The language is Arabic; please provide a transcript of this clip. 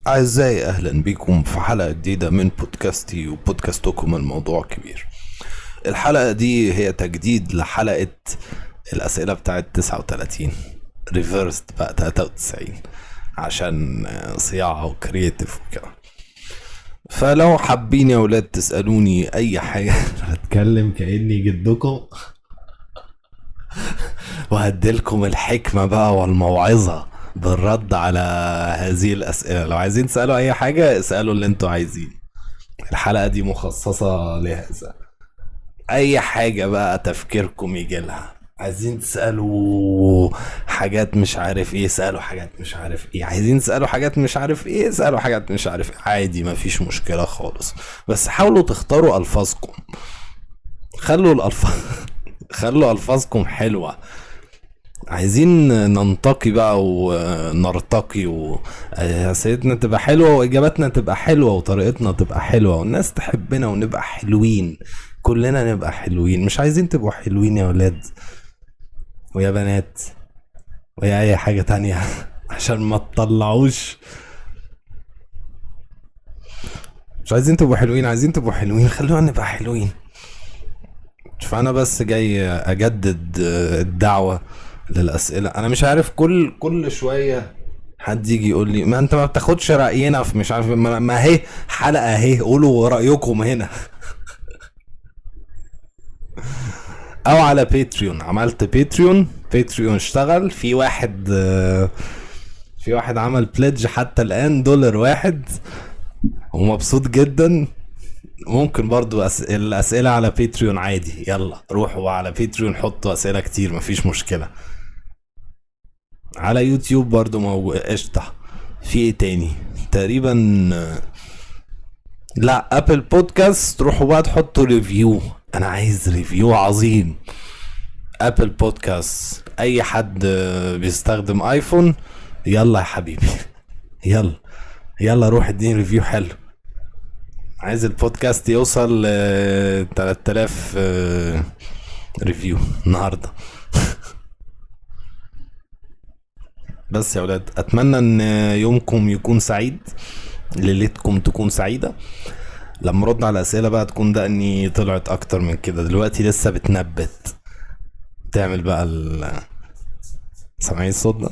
أعزائي أهلا بكم في حلقة جديدة من بودكاستي وبودكاستكم الموضوع كبير. الحلقة دي هي تجديد لحلقة الأسئلة بتاعت 39 ريفيرست بقى 93 عشان صياعة وكرياتيف وكده. فلو حابين يا ولاد تسألوني أي حاجة هتكلم كأني جدكم وهديلكم الحكمة بقى والموعظة بالرد على هذه الأسئلة. لو عايزين تسألوا أي حاجة اسألوا اللي انتوا عايزين، الحلقة دي مخصصة لهذا. أي حاجة بقى تفكيركم يجيلها، عايزين تسألوا حاجات مش عارف ايه اسألوا حاجات مش عارف ايه، عايزين تسألوا حاجات مش عارف ايه اسألوا حاجات مش عارف ايه، عادي مفيش مشكلة خالص. بس حاولوا تختاروا ألفاظكم، خلوا الألفاظ خلوا ألفاظكم حلوة. عايزين ننتقي بقى ونرتقي وأسئلتنا تبقى حلوة وإجاباتنا تبقى حلوة وطريقتنا تبقى حلوة والناس تحبنا ونبقى حلوين، كلنا نبقى حلوين. مش عايزين تبقوا حلوين يا ولاد ويا بنات ويا أي حاجة تانية عشان ما تطلعوش. مش عايزين تبقوا حلوين، عايزين تبقوا حلوين، خلونا نبقى حلوين. فأنا بس جاي أجدد الدعوة للأسئلة. أنا مش عارف كل شوية حد يجي يقول لي ما انت ما بتاخدش رأينا في مش عارف ما هي حلقة اهي قولوا رأيكم هنا او على باتريون. عملت باتريون اشتغل في واحد، في واحد عمل بليدج حتى الآن $1 ومبسوط جدا. ممكن برضو الأسئلة على باتريون عادي، يلا روحوا على باتريون حطوا أسئلة كتير مفيش مشكلة. على يوتيوب برضو موجود قشطة. في ايه تاني تقريبا؟ لا ابل بودكاست روحوا بقى تحطوا ريفيو، انا عايز ريفيو عظيم. ابل بودكاست اي حد بيستخدم ايفون يلا يا حبيبي يلا روح اديني ريفيو حلو. عايز البودكاست يوصل 3000 ريفيو النهارده بس يا ولاد اتمنى ان يومكم يكون سعيد، ليلتكم تكون سعيدة. لما رد على الاسئلة بقى تكون ده اني طلعت اكتر من كده، دلوقتي لسه بتنبت تعمل بقى سامعين الصوت ده